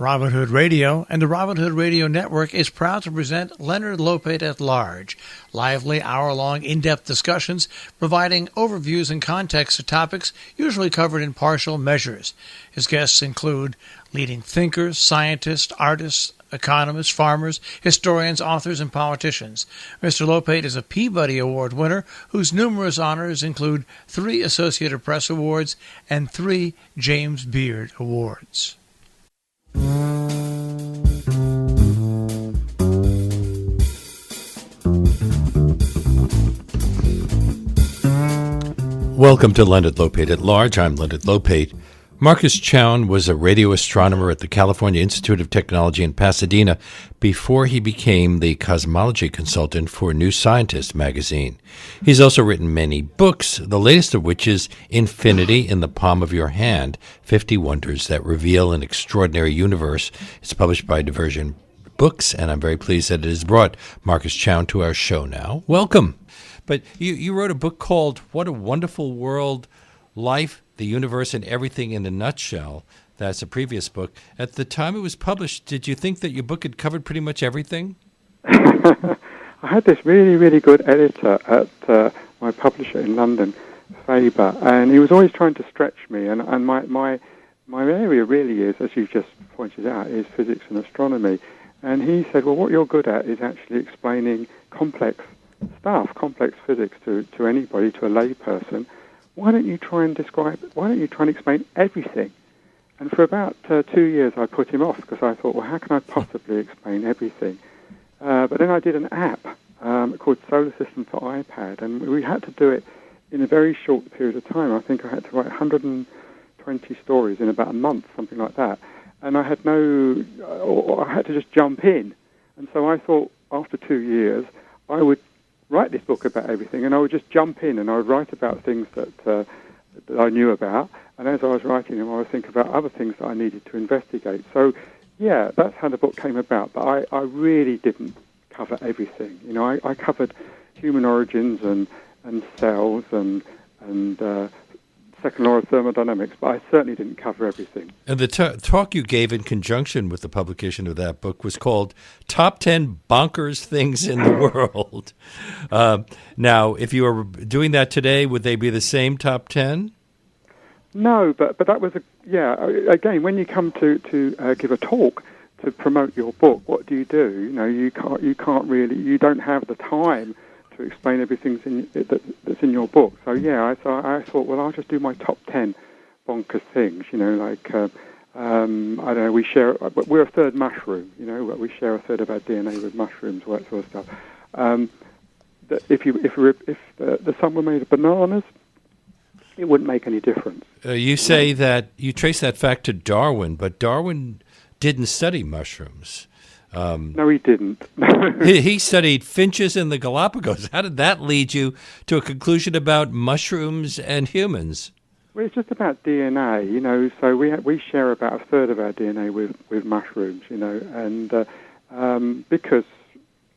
Robin Hood Radio and the Robin Hood Radio Network is proud to present Leonard Lopate at Large, lively hour-long in-depth discussions providing overviews and context to topics usually covered in partial measures. His guests include leading thinkers, scientists, artists, economists, farmers, historians, authors, and politicians. Mr. Lopate is a Peabody Award winner whose numerous honors include 3 Associated Press Awards and 3 James Beard Awards. Welcome to Leonard Lopate at Large. I'm Leonard Lopate. Marcus Chown was a radio astronomer at the California Institute of Technology in Pasadena before he became the cosmology consultant for New Scientist magazine. He's also written many books, the latest of which is Infinity in the Palm of Your Hand, 50 Wonders That Reveal an Extraordinary Universe. It's published by Diversion Books, and I'm very pleased that it has brought Marcus Chown to our show now. Welcome. But you wrote a book called What a Wonderful World, Life, the Universe, and Everything in a Nutshell. That's a previous book. At the time it was published, did you think that your book had covered pretty much everything? I had this really, really good editor at my publisher in London, Faber, and he was always trying to stretch me. And my area really is, as you just pointed out, is physics and astronomy. And he said, well, what you're good at is actually explaining complex stuff, complex physics to anybody, to a lay person. Why don't you try and explain everything? And for about 2 years I put him off because I thought, well, how can I possibly explain everything? But then I did an app called Solar System for iPad, and we had to do it in a very short period of time. I think I had to write 120 stories in about a month, something like that. And I had I had to just jump in. And so I thought after 2 years I would write this book about everything, and I would just jump in and I would write about things that I knew about, and as I was writing them I would think about other things that I needed to investigate. So yeah, that's how the book came about, but I really didn't cover everything. You know, I covered human origins and cells and second law of thermodynamics, but I certainly didn't cover everything. And the talk you gave in conjunction with the publication of that book was called Top 10 Bonkers Things in the World. Now, if you were doing that today, would they be the same top 10? No, but that was, again, when you come to give a talk to promote your book, what do? You know, you don't have the time to explain everything that's in your book. So yeah, I thought, well, I'll just do my top 10 bonkers things. You know, like I don't know, we're a third mushroom. You know, we share a third of our DNA with mushrooms, all that sort of stuff. If the sun were made of bananas, it wouldn't make any difference. You say that you trace that fact to Darwin, but Darwin didn't study mushrooms. No, he didn't. He studied finches in the Galapagos. How did that lead you to a conclusion about mushrooms and humans? Well, it's just about DNA, you know. So we share about a third of our DNA with mushrooms, you know, and because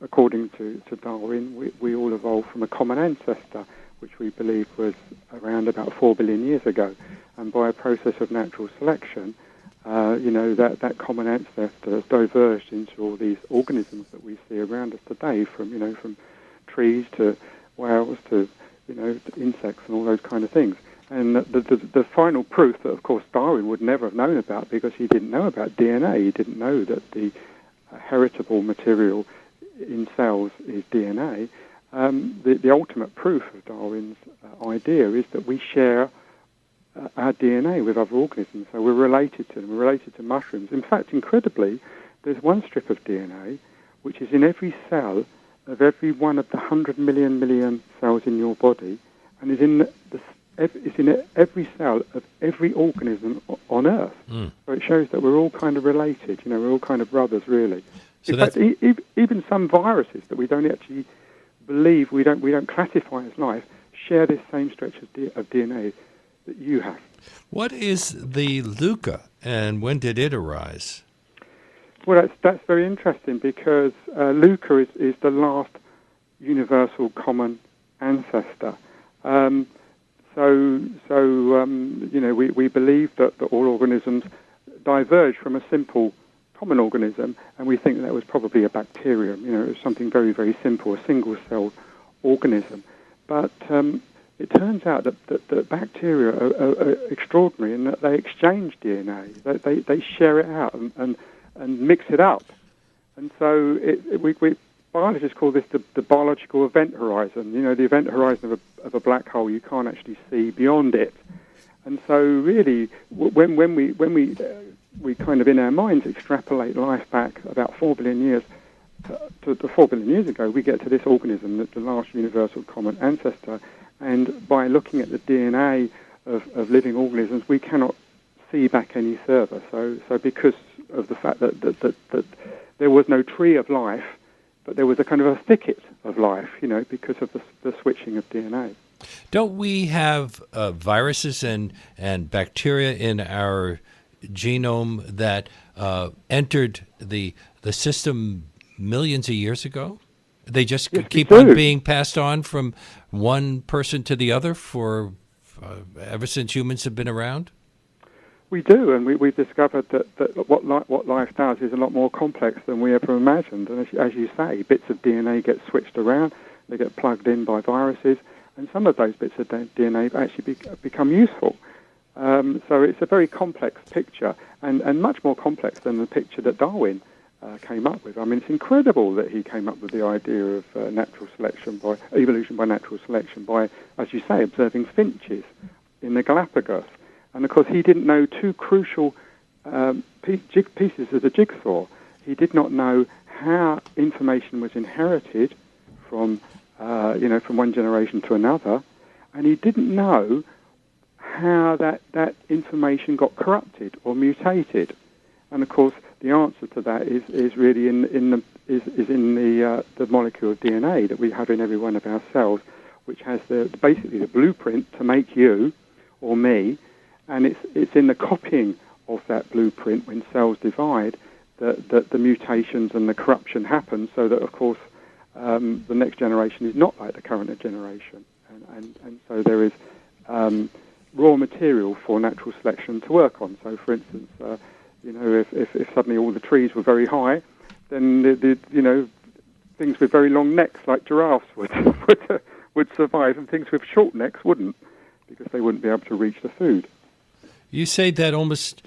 according to Darwin, we all evolved from a common ancestor, which we believe was around about 4 billion years ago, and by a process of natural selection, that common ancestor has diverged into all these organisms that we see around us today, from trees to whales to insects and all those kind of things. And the final proof that, of course, Darwin would never have known about, because he didn't know about DNA. He didn't know that the heritable material in cells is DNA. The ultimate proof of Darwin's idea is that we share our DNA with other organisms, so we're related to them. We're related to mushrooms. In fact, incredibly, there's one strip of DNA which is in every cell of every one of the 100 million cells in your body, and is in every cell of every organism on Earth. So it shows that we're all kind of related. You know, we're all kind of brothers, really. So in fact, even some viruses that we don't actually believe, we don't classify as life, share this same stretch of DNA that you have. What is the LUCA, and when did it arise? Well, that's very interesting, because LUCA is the last universal common ancestor. We believe that all organisms diverge from a simple common organism, and we think that was probably a bacterium. It was something very, very simple, a single-celled organism. But it turns out that bacteria are extraordinary in that they exchange DNA. They share it out and mix it up. And so we biologists call this the biological event horizon. The event horizon of a black hole, you can't actually see beyond it. And so really, when we kind of in our minds extrapolate life back about 4 billion years to 4 billion years ago, we get to this organism, the last universal common ancestor. And by looking at the DNA of living organisms, we cannot see back any further. So because of the fact that there was no tree of life, but there was a kind of a thicket of life, because of the switching of DNA. Don't we have viruses and bacteria in our genome that entered the system millions of years ago? They just keep on being passed on from one person to the other for ever since humans have been around? We do, and we've discovered that what life does is a lot more complex than we ever imagined. And as you say, bits of DNA get switched around, they get plugged in by viruses, and some of those bits of DNA actually become useful. So it's a very complex picture, and much more complex than the picture that Darwin came up with. I mean, it's incredible that he came up with the idea of evolution by natural selection by, as you say, observing finches in the Galapagos. And, of course, he didn't know two crucial pieces of the jigsaw. He did not know how information was inherited from one generation to another, and he didn't know how that information got corrupted or mutated. And, of course, the answer to that is really in the molecule of DNA that we have in every one of our cells, which has basically the blueprint to make you or me. And it's in the copying of that blueprint when cells divide that the mutations and the corruption happen, so that, of course, the next generation is not like the current generation. And so there is raw material for natural selection to work on. So, for instance, if suddenly all the trees were very high, then the things with very long necks like giraffes would survive, and things with short necks wouldn't, because they wouldn't be able to reach the food. You say that almost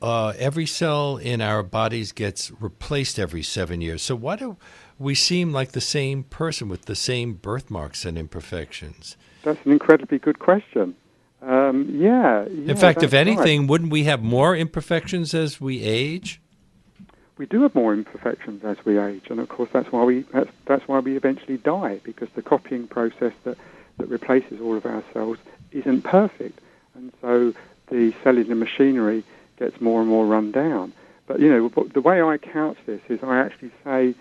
every cell in our bodies gets replaced every 7 years. So why do we seem like the same person with the same birthmarks and imperfections? That's an incredibly good question. In fact, if anything, wouldn't we have more imperfections as we age? We do have more imperfections as we age, and of course that's why we eventually die, because the copying process that replaces all of our cells isn't perfect, and so the cellular machinery gets more and more run down. But the way I couch this is I actually say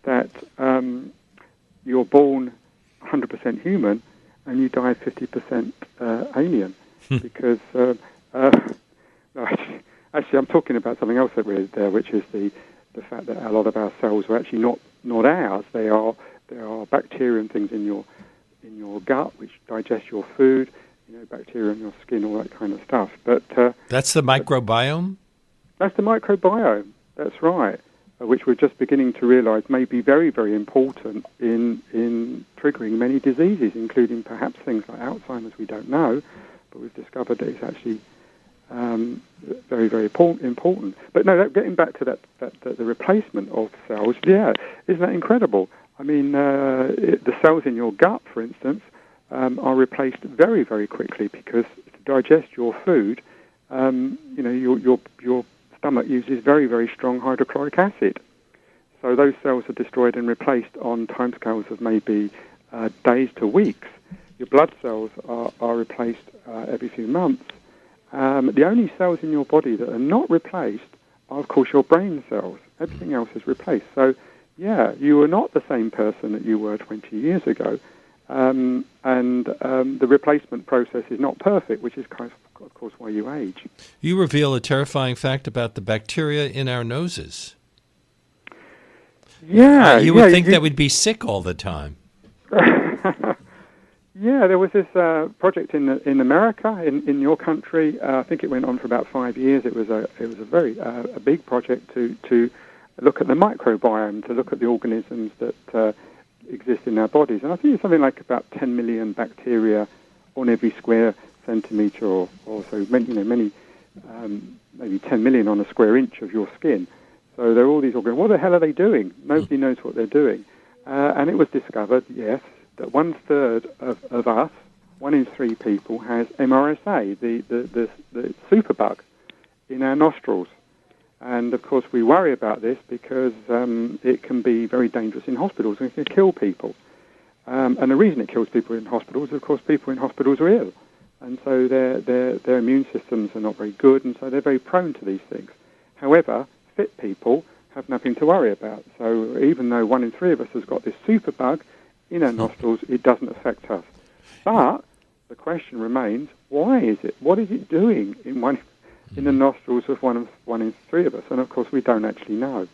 that you're born 100% human and you die 50% alien, because actually I'm talking about something else that we're there, which is the fact that a lot of our cells are actually not ours. They are bacteria and things in your gut which digest your food, bacteria in your skin, all that kind of stuff. But that's the microbiome? That's the microbiome, that's right, which we're just beginning to realize may be very, very important in triggering many diseases, including perhaps things like Alzheimer's. We don't know, but we've discovered that it's actually very, very important. But no, getting back to the replacement of cells, isn't that incredible? I mean, the cells in your gut, for instance, are replaced very, very quickly, because to digest your food, your stomach uses very, very strong hydrochloric acid. So those cells are destroyed and replaced on timescales of maybe days to weeks. Your blood cells are replaced every few months. The only cells in your body that are not replaced are, of course, your brain cells. Everything else is replaced. So, you are not the same person that you were 20 years ago. And the replacement process is not perfect, which is, of course, why you age. You reveal a terrifying fact about the bacteria in our noses. Yeah. You would think that we'd be sick all the time. Yeah, there was this project in America, in your country. I think it went on for about 5 years. It was a very a big project to look at the microbiome, to look at the organisms that exist in our bodies. And I think it's something like about 10 million bacteria on every square centimetre or so. Many maybe 10 million on a square inch of your skin. So there are all these organisms. What the hell are they doing? Nobody knows what they're doing. And it was discovered, yes, that 1/3 of us, 1 in 3 people, has MRSA, the superbug, in our nostrils. And, of course, we worry about this because it can be very dangerous in hospitals and it can kill people. And the reason it kills people in hospitals is, of course, people in hospitals are ill. And so their immune systems are not very good, and so they're very prone to these things. However, fit people have nothing to worry about. So even though 1 in 3 of us has got this superbug in our nostrils, it doesn't affect us. But the question remains, why is it? What is it doing in the nostrils of one in 3 of us? And, of course, we don't actually know.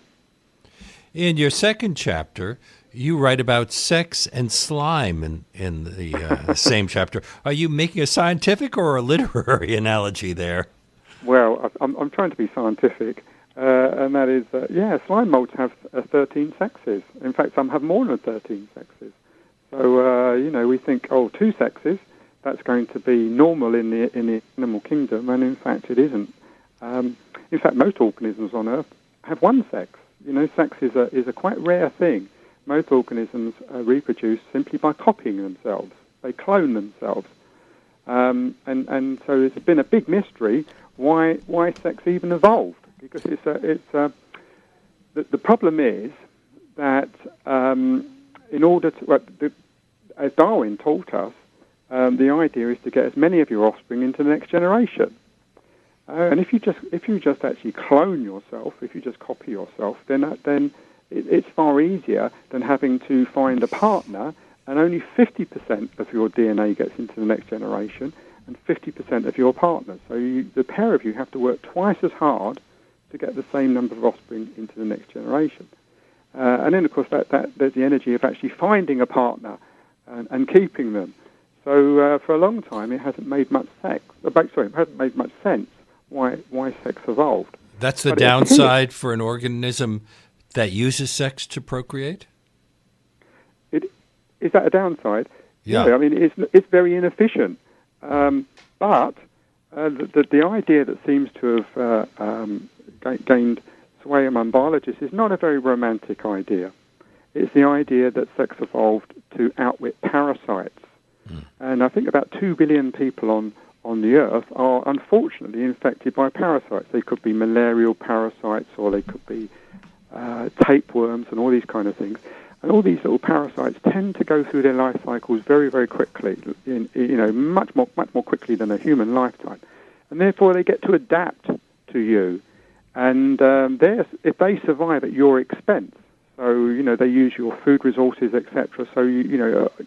In your second chapter, you write about sex and slime in the same chapter. Are you making a scientific or a literary analogy there? Well, I'm trying to be scientific, and that is, slime molds have 13 sexes. In fact, some have more than 13 sexes. So, we think, 2 sexes, that's going to be normal in the animal kingdom, and in fact it isn't. In fact, most organisms on Earth have 1 sex. Sex is a quite rare thing. Most organisms reproduce simply by copying themselves. They clone themselves. And so it's been a big mystery why sex even evolved. Because the problem is that in order to, as Darwin taught us, the idea is to get as many of your offspring into the next generation. And if you just actually clone yourself, if you just copy yourself, then it's far easier than having to find a partner, and only 50% of your DNA gets into the next generation, and 50% of your partner. So the pair of you have to work twice as hard to get the same number of offspring into the next generation. And then, of course, that there's the energy of actually finding a partner and keeping them. So for a long time, it hasn't made much sense why sex evolved. That's the downside for an organism that uses sex to procreate? Is that a downside? Yeah. No, I mean, it's very inefficient. But the idea that seems to have gained sway among biologists is not a very romantic idea. It's the idea that sex evolved to outwit parasites. And I think about 2 billion people on the Earth are unfortunately infected by parasites. They could be malarial parasites, or they could be tapeworms and all these kind of things. And all these little parasites tend to go through their life cycles very, very quickly, much more quickly than a human lifetime. And therefore they get to adapt to you. And if they survive at your expense, so, they use your food resources, etc., so, you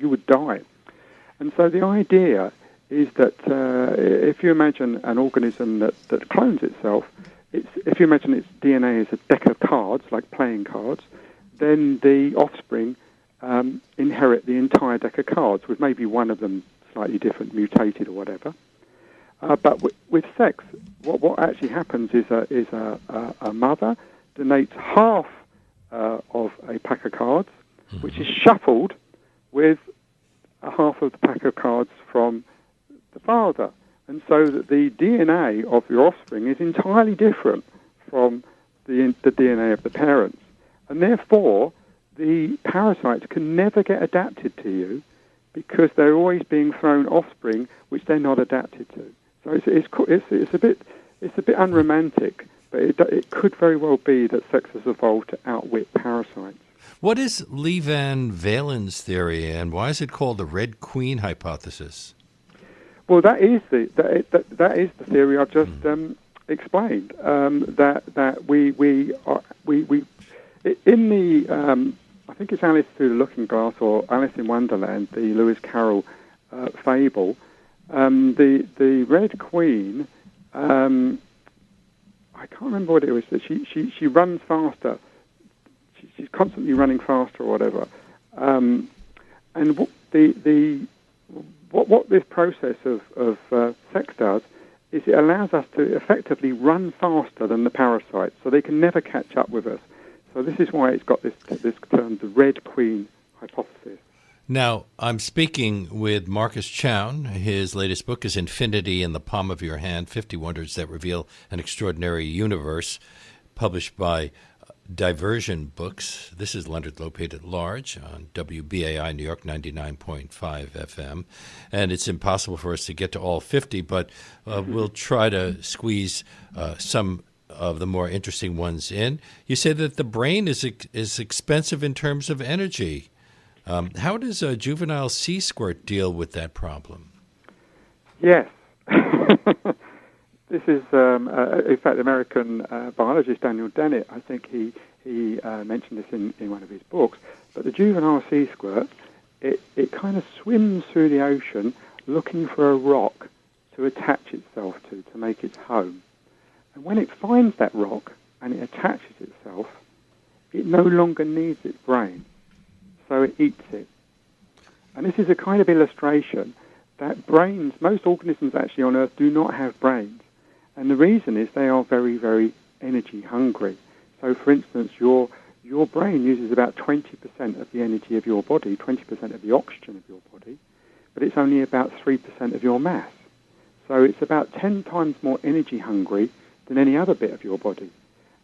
would die. And so the idea is that if you imagine an organism that clones itself, if you imagine its DNA as a deck of cards, like playing cards, then the offspring inherit the entire deck of cards, with maybe one of them slightly different, mutated or whatever. But with sex, what actually happens is a mother donates half of a pack of cards, which is shuffled with a half of the pack of cards from the father. And so that the DNA of your offspring is entirely different from the DNA of the parents. And therefore, the parasites can never get adapted to you because they're always being thrown offspring which they're not adapted to. So it's a bit unromantic, but it could very well be that sex has evolved to outwit parasites. What is Lee Van Valen's theory, and why is it called the Red Queen hypothesis? Well, that is the theory I've just explained. That we in the I think it's Alice Through the Looking Glass or Alice in Wonderland, the Lewis Carroll fable. The Red Queen, I can't remember what it was. That she runs faster. She's constantly running faster or whatever. And what this process of sex does is it allows us to effectively run faster than the parasites, so they can never catch up with us. So this is why it's got this term, the Red Queen hypothesis. Now, I'm speaking with Marcus Chown. His latest book is Infinity in the Palm of Your Hand, 50 Wonders That Reveal an Extraordinary Universe, published by Diversion Books. This is Leonard Lopate at Large on WBAI New York 99.5 FM. And it's impossible for us to get to all 50, but we'll try to squeeze some of the more interesting ones in. You say that the brain is expensive in terms of energy. How does a juvenile sea squirt deal with that problem? Yes. This is, in fact, American biologist Daniel Dennett, I think he mentioned this in one of his books, but the juvenile sea squirt, it kind of swims through the ocean looking for a rock to attach itself to make its home. And when it finds that rock and it attaches itself, it no longer needs its brain, so it eats it. And this is a kind of illustration that brains, most organisms actually on Earth do not have brains. And the reason is they are very, very energy hungry. So, for instance, your brain uses about 20% of the energy of your body, 20% of the oxygen of your body, but it's only about 3% of your mass. So it's about 10 times more energy hungry than any other bit of your body.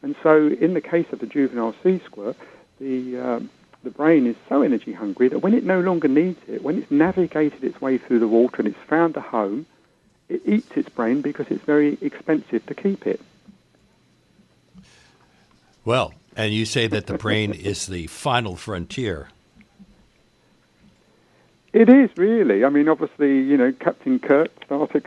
And so in the case of the juvenile sea squirt, the brain is so energy hungry that when it no longer needs it, when it's navigated its way through the water and it's found a home, it eats its brain because it's very expensive to keep it. Well, and you say that the brain is the final frontier. It is, really. I mean, obviously, Captain Kirk started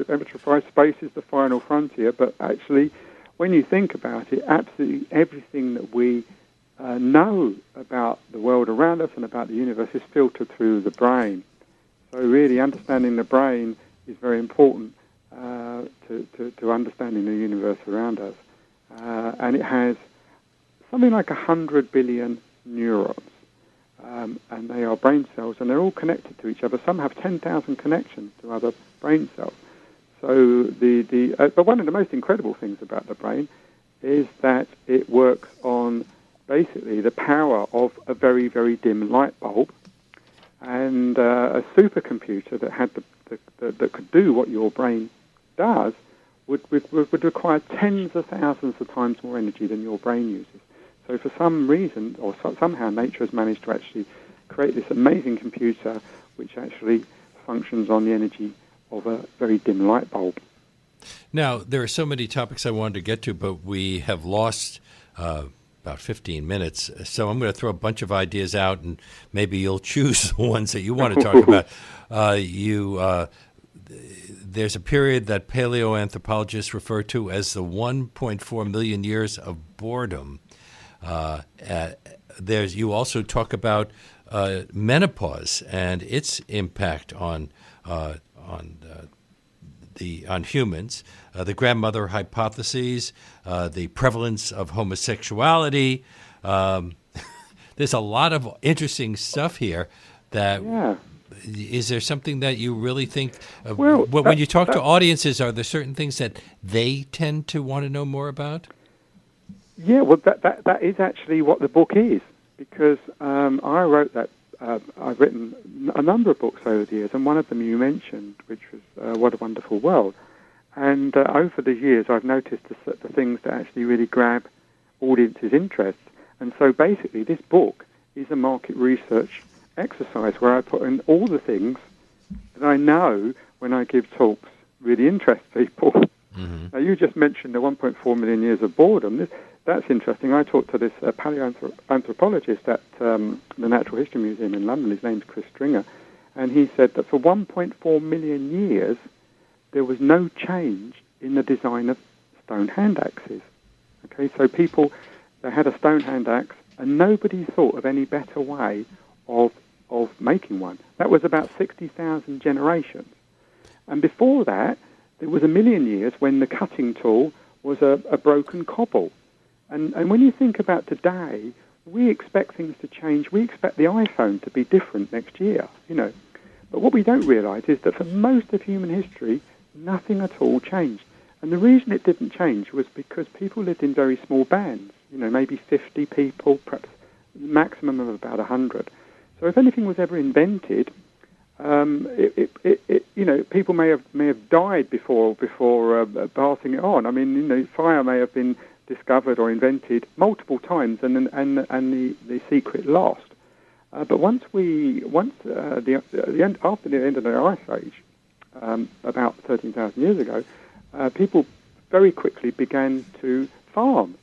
Enterprise Space is the final frontier, but actually, when you think about it, absolutely everything that we know about the world around us and about the universe is filtered through the brain. So really understanding the brain is very important to understanding the universe around us. And it has something like 100 billion neurons. And they are brain cells, and they're all connected to each other. Some have 10,000 connections to other brain cells. So but one of the most incredible things about the brain is that it works on basically the power of a very, very dim light bulb, and a supercomputer that had that could do what your brain does would require tens of thousands of times more energy than your brain uses. So for some reason, or somehow, nature has managed to actually create this amazing computer which actually functions on the energy of a very dim light bulb. Now, there are so many topics I wanted to get to, but we have lost about 15 minutes. So I'm going to throw a bunch of ideas out, and maybe you'll choose the ones that you want to talk about. There's a period that paleoanthropologists refer to as the 1.4 million years of boredom. You also talk about menopause and its impact on humans, the grandmother hypotheses, the prevalence of homosexuality. There's a lot of interesting stuff here. Is there something that you really think? When you talk to audiences, are there certain things that they tend to want to know more about? Yeah, well, that is actually what the book is, because I wrote that. I've written a number of books over the years, and one of them you mentioned, which was What a Wonderful World. And over the years, I've noticed the things that actually really grab audiences' interest. And so basically, this book is a market research exercise where I put in all the things that I know when I give talks really interest people. Mm-hmm. Now, you just mentioned the 1.4 million years of boredom. That's interesting. I talked to this paleoanthropologist at the Natural History Museum in London. His name's Chris Stringer. And he said that for 1.4 million years, there was no change in the design of stone hand axes. Okay, so they had a stone hand axe, and nobody thought of any better way of making one. That was about 60,000 generations. And before that, there was 1 million years when the cutting tool was a broken cobble. And when you think about today, we expect things to change. We expect the iPhone to be different next year, But what we don't realise is that for most of human history, nothing at all changed. And the reason it didn't change was because people lived in very small bands, maybe 50 people, perhaps maximum of about 100. So if anything was ever invented, people may have died before passing it on. I mean, fire may have been discovered or invented multiple times, and the secret lost. But after the end of the Ice Age, about 13,000 years ago, people very quickly began to farm.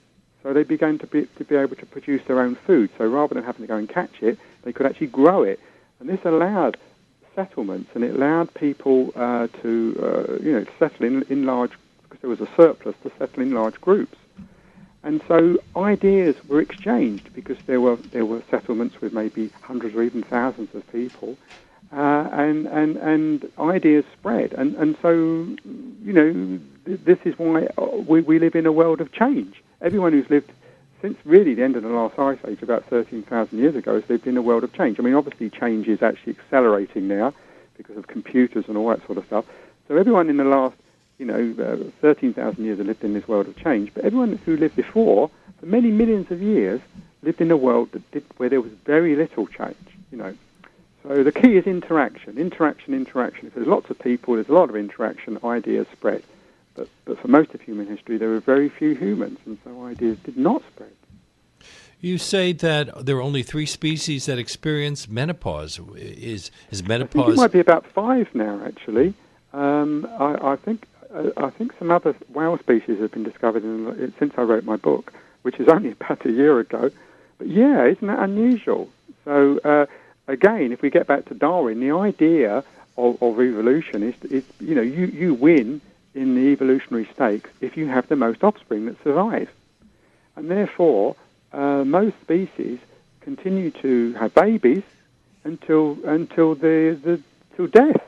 So they began to be able to produce their own food. So rather than having to go and catch it, they could actually grow it. And this allowed settlements, and it allowed people to settle in large, because there was a surplus, to settle in large groups. And so ideas were exchanged because there were settlements with maybe hundreds or even thousands of people, and ideas spread. And so, this is why we live in a world of change. Everyone who's lived since really the end of the last Ice Age, about 13,000 years ago, has lived in a world of change. I mean, obviously change is actually accelerating now because of computers and all that sort of stuff. So everyone in the last 13,000 years have lived in this world of change, but everyone who lived before, for many millions of years, lived in a world where there was very little change, So the key is interaction. If there's lots of people, there's a lot of interaction, ideas spread. But for most of human history, there were very few humans, and so ideas did not spread. You say that there are only 3 species that experience menopause. Is menopause? I think it might be about 5 now, actually. I think some other whale species have been discovered since I wrote my book, which is only about a year ago. But yeah, isn't that unusual? So again, if we get back to Darwin, the idea of evolution is you win in the evolutionary stakes if you have the most offspring that survive, and therefore most species continue to have babies until death.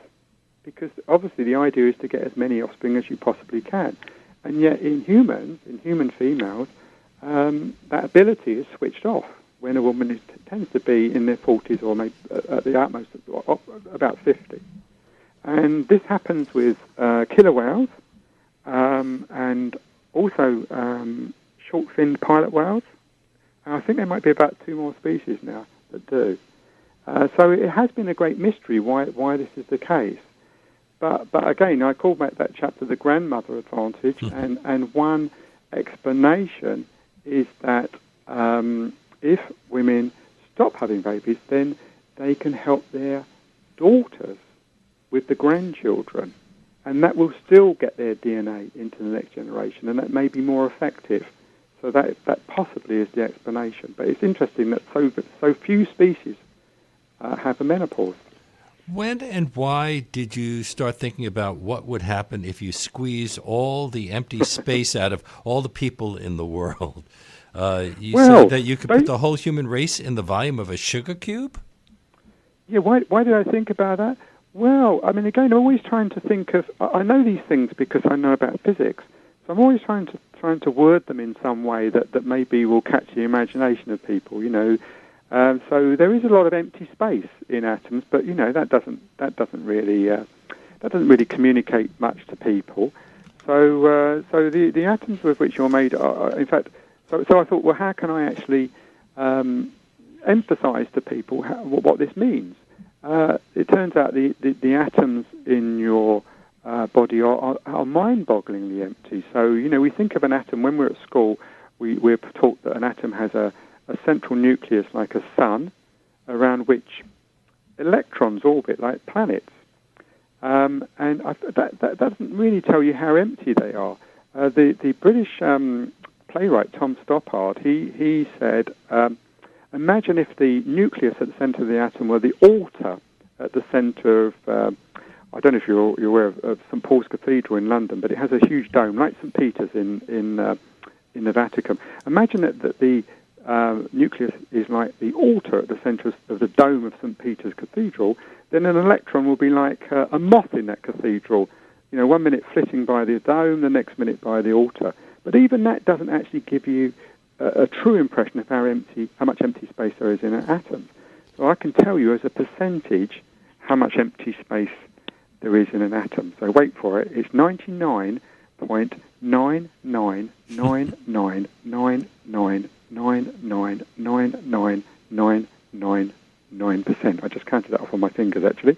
Because obviously the idea is to get as many offspring as you possibly can. And yet in human females, that ability is switched off when a woman tends to be in their 40s or maybe at the utmost about 50. And this happens with killer whales and also short-finned pilot whales. And I think there might be about 2 more species now that do. So it has been a great mystery why this is the case. But again, I call back that chapter the grandmother advantage, and one explanation is that if women stop having babies, then they can help their daughters with the grandchildren, and that will still get their DNA into the next generation, and that may be more effective. So that possibly is the explanation. But it's interesting that so few species have a menopause. When and why did you start thinking about what would happen if you squeeze all the empty space out of all the people in the world? You said that you could put the whole human race in the volume of a sugar cube? Yeah, why did I think about that? Well, I mean, again, I'm always trying to think of... I know these things because I know about physics, so I'm always trying to word them in some way that maybe will catch the imagination of people, So there is a lot of empty space in atoms, but that doesn't really communicate much to people. So the atoms with which you're made are, in fact. So I thought, well, how can I actually emphasize to people what this means? It turns out the atoms in your body are mind-bogglingly empty. So we think of an atom when we're at school. We're taught that an atom has a central nucleus like a sun, around which electrons orbit like planets. And that doesn't really tell you how empty they are. The British playwright Tom Stoppard, he said, imagine if the nucleus at the centre of the atom were the altar at the centre of, I don't know if you're aware of St Paul's Cathedral in London, but it has a huge dome like St Peter's in the Vatican. Imagine that the nucleus is like the altar at the centre of the dome of St Peter's Cathedral, then an electron will be like a moth in that cathedral, 1 minute flitting by the dome, the next minute by the altar. But even that doesn't actually give you a true impression of how much empty space there is in an atom. So I can tell you as a percentage how much empty space there is in an atom. So wait for it. It's 99.9999999999999%. I just counted that off on my fingers, actually.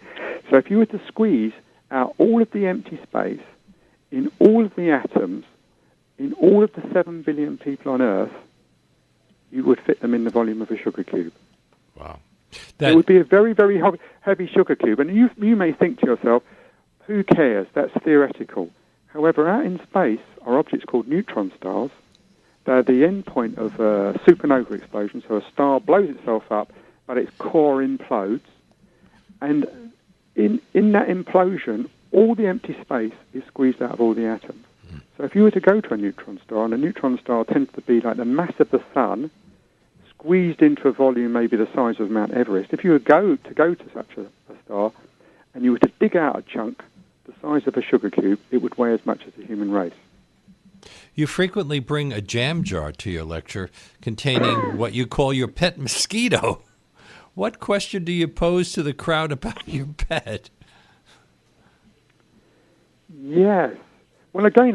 So if you were to squeeze out all of the empty space in all of the atoms, in all of the 7 billion people on Earth, you would fit them in the volume of a sugar cube. Wow. It would be a very, very heavy sugar cube. And you may think to yourself, who cares? That's theoretical. However, out in space are objects called neutron stars. They're the end point of a supernova explosion. So a star blows itself up, but its core implodes. And in that implosion, all the empty space is squeezed out of all the atoms. So if you were to go to a neutron star, and a neutron star tends to be like the mass of the sun, squeezed into a volume maybe the size of Mount Everest, if you were to go to such a star, and you were to dig out a chunk the size of a sugar cube, it would weigh as much as the human race. You frequently bring a jam jar to your lecture containing what you call your pet mosquito. What question do you pose to the crowd about your pet? Yes. Well, again,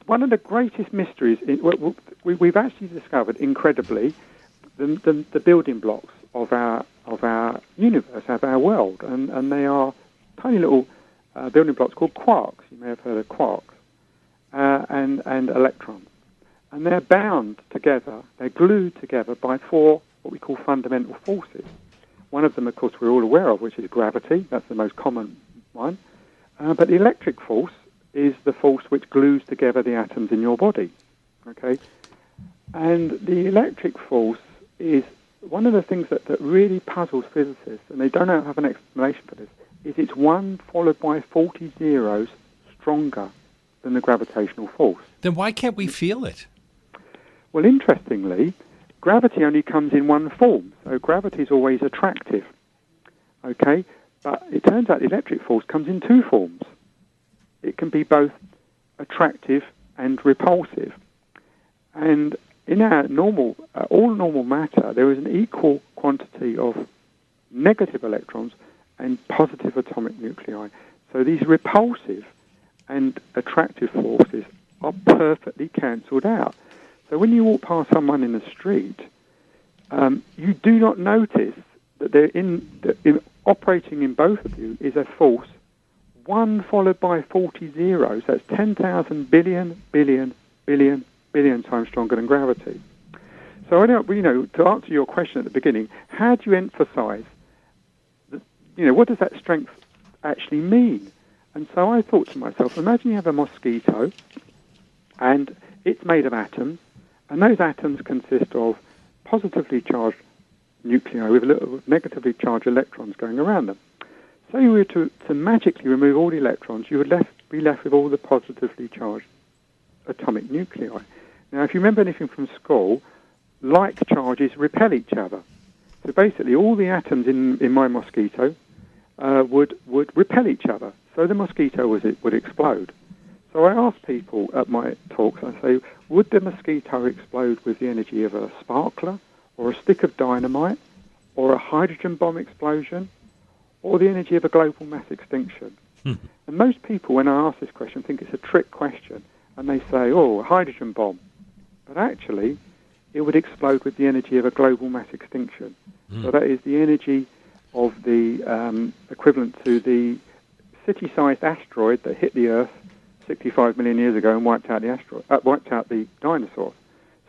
one of the greatest mysteries we've actually discovered, incredibly, the building blocks of our universe, of our world, and they are tiny little building blocks called quarks. You may have heard of quarks, and electrons, and they're bound together. They're glued together by 4 what we call fundamental forces. One of them, of course, we're all aware of, which is gravity. That's the most common one. But the electric force is the force which glues together the atoms in your body, okay? And the electric force is one of the things that really puzzles physicists, and they don't have an explanation for this, is it's 1 followed by 40 zeros stronger than the gravitational force. Then why can't we feel it? Well, interestingly, gravity only comes in one form, so gravity is always attractive, okay? But it turns out the electric force comes in 2 forms. It can be both attractive and repulsive. And in our all normal matter, there is an equal quantity of negative electrons and positive atomic nuclei. So these repulsive and attractive forces are perfectly cancelled out. So when you walk past someone in the street, you do not notice that operating in both of you is a force 1 followed by 40 zeros. That's 10,000 billion times stronger than gravity. So to answer your question at the beginning, how do you emphasize what does that strength actually mean? And so I thought to myself, imagine you have a mosquito and it's made of atoms, and those atoms consist of positively charged nuclei with little negatively charged electrons going around them. So you were to magically remove all the electrons, you would be left with all the positively charged atomic nuclei. Now, if you remember anything from school, like charges repel each other. So basically, all the atoms in my mosquito would repel each other. So the mosquito would explode. So I ask people at my talks, I say, would the mosquito explode with the energy of a sparkler, or a stick of dynamite, or a hydrogen bomb explosion, or the energy of a global mass extinction? And most people, when I ask this question, think it's a trick question, and they say, a hydrogen bomb. But actually, it would explode with the energy of a global mass extinction. So that is the energy of the equivalent to the city-sized asteroid that hit the Earth 65 million years ago and wiped out the dinosaurs.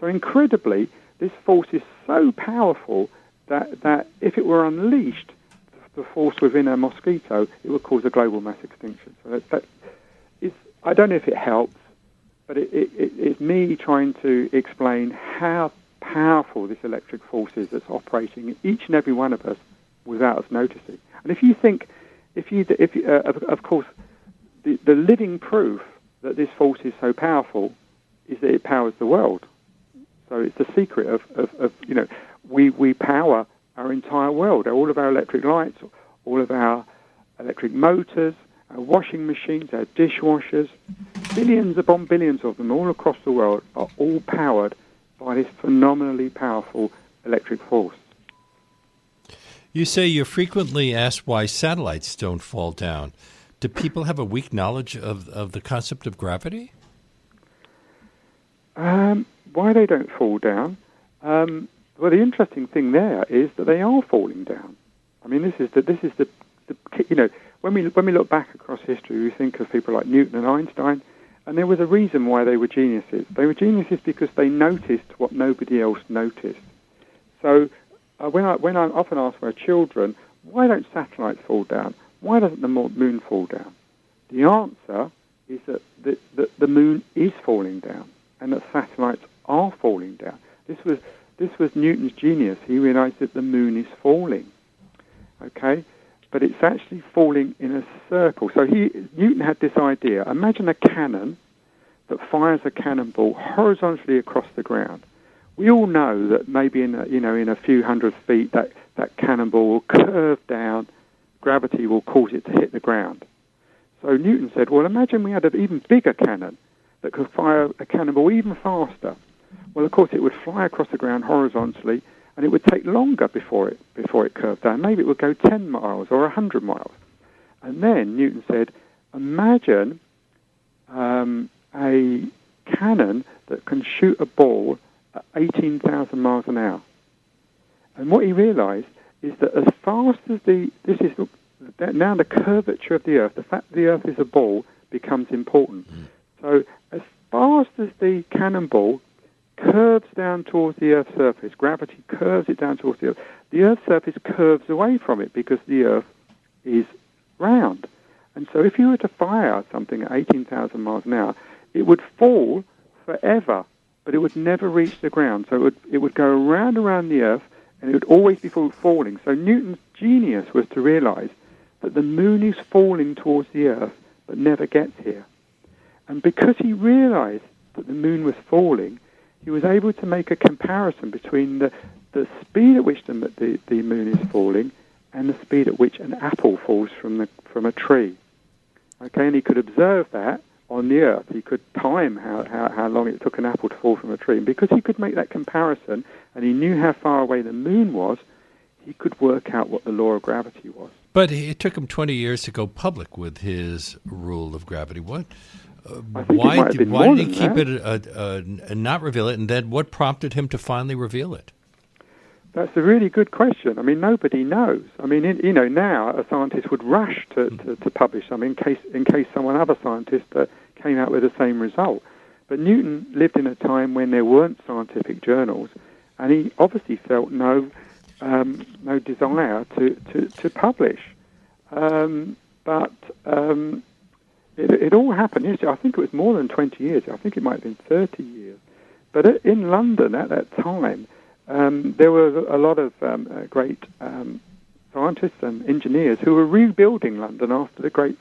So incredibly, this force is so powerful that if it were unleashed, the force within a mosquito, it would cause a global mass extinction. So I don't know if it helps, but it's me trying to explain how powerful this electric force is that's operating in each and every one of us without us noticing. And if you think, of course, the living proof that this force is so powerful is that it powers the world. So it's the secret of we power our entire world, all of our electric lights, all of our electric motors, our washing machines, our dishwashers, billions upon billions of them all across the world are all powered by this phenomenally powerful electric force. You say you're frequently asked why satellites don't fall down. Do people have a weak knowledge of the concept of gravity? Why they don't fall down? Well, the interesting thing there is that they are falling down. I mean, this is the you know, when we look back across history, we think of people like Newton and Einstein, and there was a reason why they were geniuses. They were geniuses because they noticed what nobody else noticed. So when I often ask my children, why don't satellites fall down? Why doesn't the moon fall down? The answer is that the moon is falling down, and that satellites are falling down. This was Newton's genius. He realized that the moon is falling. Okay? But it's actually falling in a circle. So Newton had this idea. Imagine a cannon that fires a cannonball horizontally across the ground. We all know that maybe in a few hundred feet that cannonball will curve down. Gravity will cause it to hit the ground. So Newton said, well, imagine we had an even bigger cannon that could fire a cannonball even faster. Well, of course, it would fly across the ground horizontally, and it would take longer before it curved down. Maybe it would go 10 miles or 100 miles. And then Newton said, imagine a cannon that can shoot a ball at 18,000 miles an hour. And what he realized is that as fast as now the curvature of the Earth, the fact that the Earth is a ball, becomes important. So as fast as the cannonball curves down towards the Earth's surface, gravity curves it down towards the Earth's surface curves away from it because the Earth is round. And so if you were to fire something at 18,000 miles an hour, it would fall forever, but it would never reach the ground. So it would go around the Earth, and it would always be falling. So Newton's genius was to realize that the moon is falling towards the Earth, but never gets here. And because he realized that the moon was falling, he was able to make a comparison between the speed at which the moon is falling and the speed at which an apple falls from a tree. Okay, and he could observe that on the Earth. He could time how long it took an apple to fall from a tree. And because he could make that comparison, and he knew how far away the moon was, he could work out what the law of gravity was. But it took him 20 years to go public with his rule of gravity. What? Why did he keep it and not reveal it? And then what prompted him to finally reveal it? That's a really good question. I mean, nobody knows. I mean, now a scientist would rush to publish something in case some other scientist came out with the same result. But Newton lived in a time when there weren't scientific journals, and he obviously felt no desire to publish. It all happened. Yes, I think it was more than 20 years. I think it might have been 30 years. But in London at that time, there were a lot of great scientists and engineers who were rebuilding London after the Great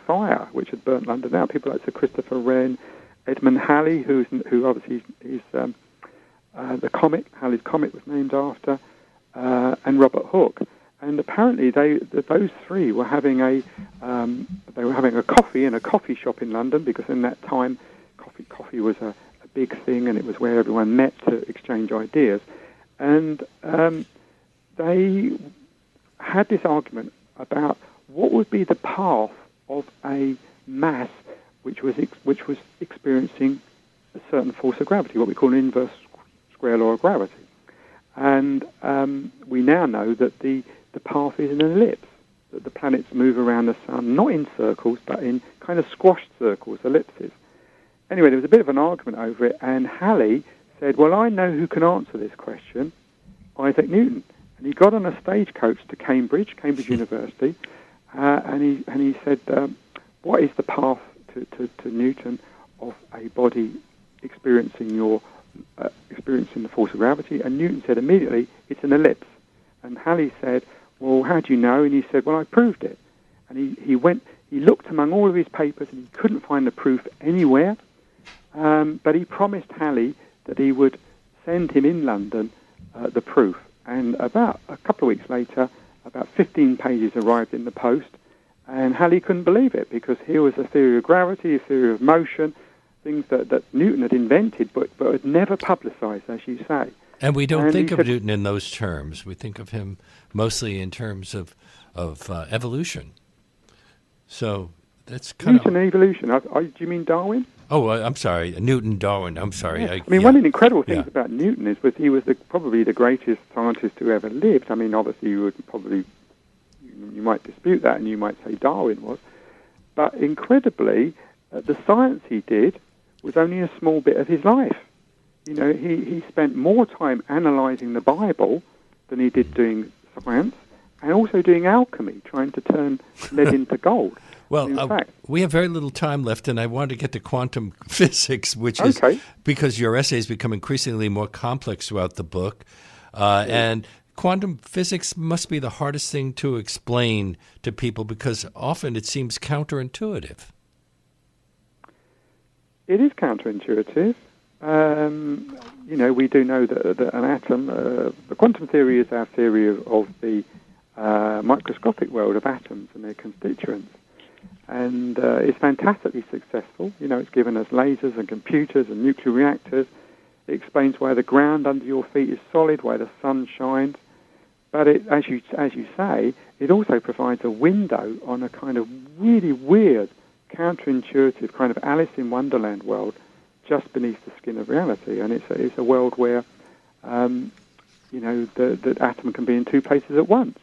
Fire, which had burnt London out. People like Sir Christopher Wren, Edmund Halley, who obviously is the comet. Halley's Comet was named after, and Robert Hooke. And apparently, those three were having a coffee in a coffee shop in London, because in that time, coffee was a big thing, and it was where everyone met to exchange ideas. And they had this argument about what would be the path of a mass which was experiencing a certain force of gravity, what we call an inverse square law of gravity. And we now know that the path is an ellipse, that the planets move around the sun, not in circles, but in kind of squashed circles, ellipses. Anyway, there was a bit of an argument over it, and Halley said, well, I know who can answer this question, Isaac Newton. And he got on a stagecoach to Cambridge University, and he said, what is the path to Newton of a body experiencing the force of gravity? And Newton said immediately, it's an ellipse. And Halley said, well, how do you know? And he said, well, I proved it. And he looked among all of his papers, and he couldn't find the proof anywhere. But he promised Halley that he would send him in London the proof. And about a couple of weeks later, about 15 pages arrived in the post, and Halley couldn't believe it, because here was a theory of gravity, a theory of motion, things that Newton had invented, but had never publicized, as you say. And we don't think of Newton in those terms. We think of him mostly in terms of evolution. So that's kind Newton evolution. Do you mean Darwin? Oh, I'm sorry, Newton, Darwin. I'm sorry. Yeah. One of the incredible things about Newton is he was probably the greatest scientist who ever lived. I mean, obviously, you might dispute that, and you might say Darwin was. But incredibly, the science he did was only a small bit of his life. You know, he spent more time analyzing the Bible than he did doing science, and also doing alchemy, trying to turn lead into gold. Well, we have very little time left, and I want to get to quantum physics, which is because your essays become increasingly more complex throughout the book. And quantum physics must be the hardest thing to explain to people because often it seems counterintuitive. It is counterintuitive. You know, we do know that an atom, the quantum theory is our theory of the microscopic world of atoms and their constituents. And it's fantastically successful. You know, it's given us lasers and computers and nuclear reactors. It explains why the ground under your feet is solid, why the sun shines. But as you say, it also provides a window on a kind of really weird, counterintuitive kind of Alice in Wonderland world just beneath the skin of reality. And it's a world where, you know, the atom can be in two places at once,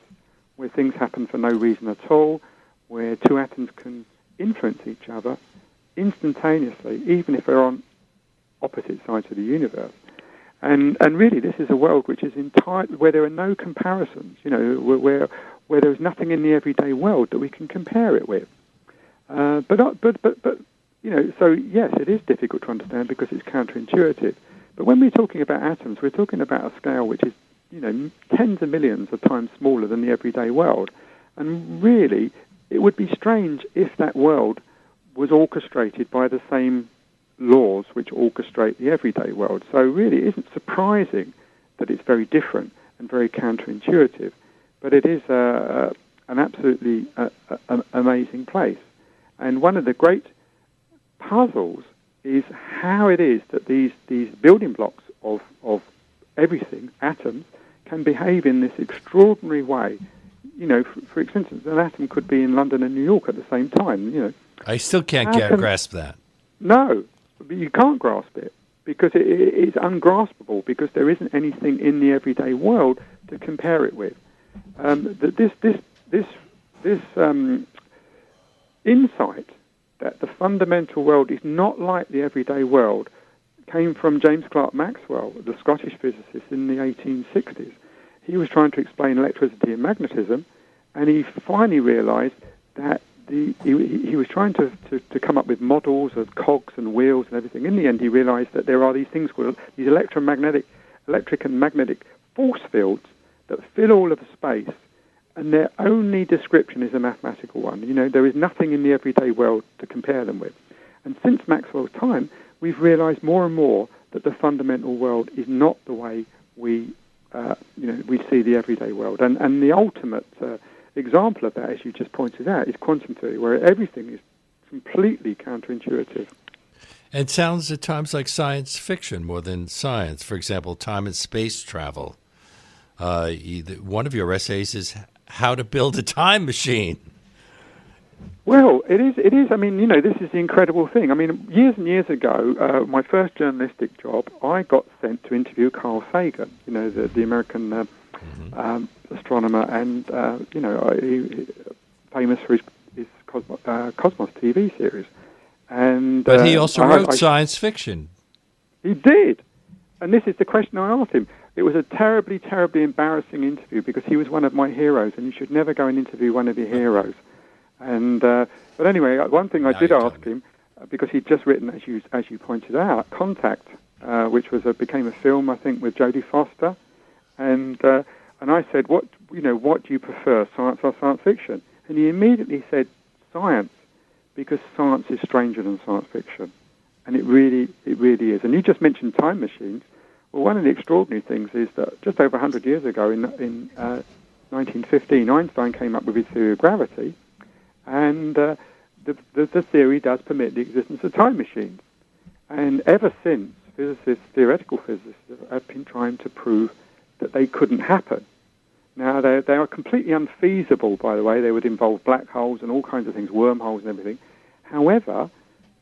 where things happen for no reason at all, where two atoms can influence each other instantaneously, even if they're on opposite sides of the universe. And really, this is a world which is where there are no comparisons. You know, where there's nothing in the everyday world that we can compare it with. But you know, so yes, it is difficult to understand because it's counterintuitive. But when we're talking about atoms, we're talking about a scale which is, you know, tens of millions of times smaller than the everyday world. And really, it would be strange if that world was orchestrated by the same laws which orchestrate the everyday world. So really, it isn't surprising that it's very different and very counterintuitive, but it is an absolutely amazing place. And one of the great puzzles is how it is that these building blocks of everything, atoms, can behave in this extraordinary way. You know, for instance, an atom could be in London and New York at the same time. You know, I still can't grasp that. No, you can't grasp it because it's ungraspable because there isn't anything in the everyday world to compare it with. This insight that the fundamental world is not like the everyday world came from James Clerk Maxwell, the Scottish physicist in the 1860s. He was trying to explain electricity and magnetism, and he finally realized that he was trying to come up with models of cogs and wheels and everything. In the end, he realized that there are these things called these electric and magnetic force fields that fill all of space, and their only description is a mathematical one. You know, there is nothing in the everyday world to compare them with. And since Maxwell's time, we've realized more and more that the fundamental world is not the way we see the everyday world. And the ultimate example of that, as you just pointed out, is quantum theory, where everything is completely counterintuitive. And sounds at times like science fiction more than science. For example, time and space travel. One of your essays is how to build a time machine. Well, it is. I mean, you know, this is the incredible thing. I mean, years and years ago, my first journalistic job, I got sent to interview Carl Sagan, you know, the American astronomer, and famous for his Cosmos TV series. And but he also wrote science fiction. He did, and this is the question I asked him. It was a terribly, terribly embarrassing interview because he was one of my heroes, and you should never go and interview one of your heroes. And but anyway, one thing I did ask him, because he'd just written, as you pointed out, Contact, which became a film, I think, with Jodie Foster, and I said, what do you prefer, science or science fiction? And he immediately said science, because science is stranger than science fiction, and it really is. And you just mentioned time machines. Well, one of the extraordinary things is that just over 100 years ago, in 1915, Einstein came up with his theory of gravity. And the theory does permit the existence of time machines. And ever since, theoretical physicists, have been trying to prove that they couldn't happen. Now, they are completely unfeasible, by the way. They would involve black holes and all kinds of things, wormholes and everything. However,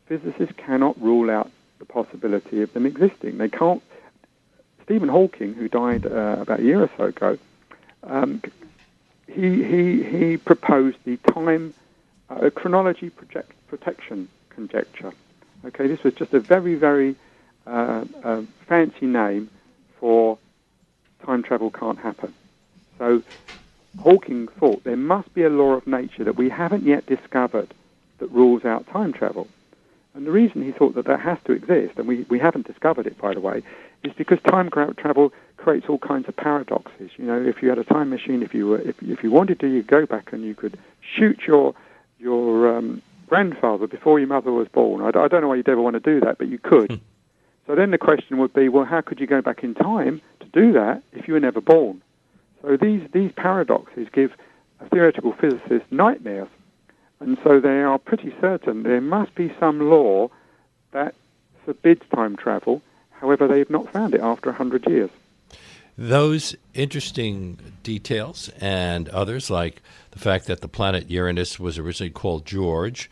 physicists cannot rule out the possibility of them existing. They can't. Stephen Hawking, who died about a year or so ago, he proposed the time chronology protection conjecture. Okay, this was just a very, very fancy name for time travel can't happen. So Hawking thought there must be a law of nature that we haven't yet discovered that rules out time travel. And the reason he thought that has to exist, and we haven't discovered it, by the way, is because time travel creates all kinds of paradoxes. You know, if you had a time machine, if you wanted to, you go back and you could shoot your grandfather before your mother was born. I don't know why you'd ever want to do that, but you could. So then the question would be, well, how could you go back in time to do that if you were never born? So these paradoxes give a theoretical physicist nightmares. And so they are pretty certain there must be some law that forbids time travel. However, they have not found it after 100 years. Those interesting details and others, like the fact that the planet Uranus was originally called George,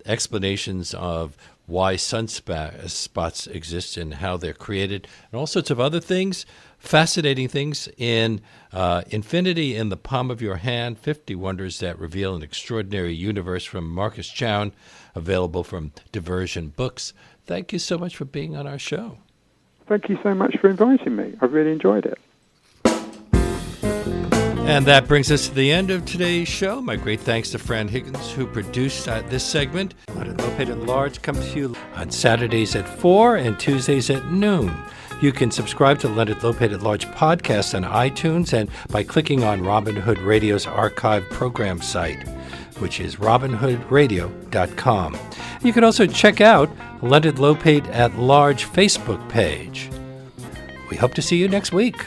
explanations of why sunspots exist and how they're created, and all sorts of other things, fascinating things in Infinity in the Palm of Your Hand, 50 Wonders That Reveal an Extraordinary Universe from Marcus Chown, available from Diversion Books. Thank you so much for being on our show. Thank you so much for inviting me. I've really enjoyed it. And that brings us to the end of today's show. My great thanks to Fran Higgins, who produced this segment. Leonard Lopate at Large comes to you on Saturdays at 4 and Tuesdays at noon. You can subscribe to Leonard Lopate at Large podcast on iTunes and by clicking on Robin Hood Radio's archive program site, which is robinhoodradio.com. You can also check out Leonard Lopate at Large Facebook page. We hope to see you next week.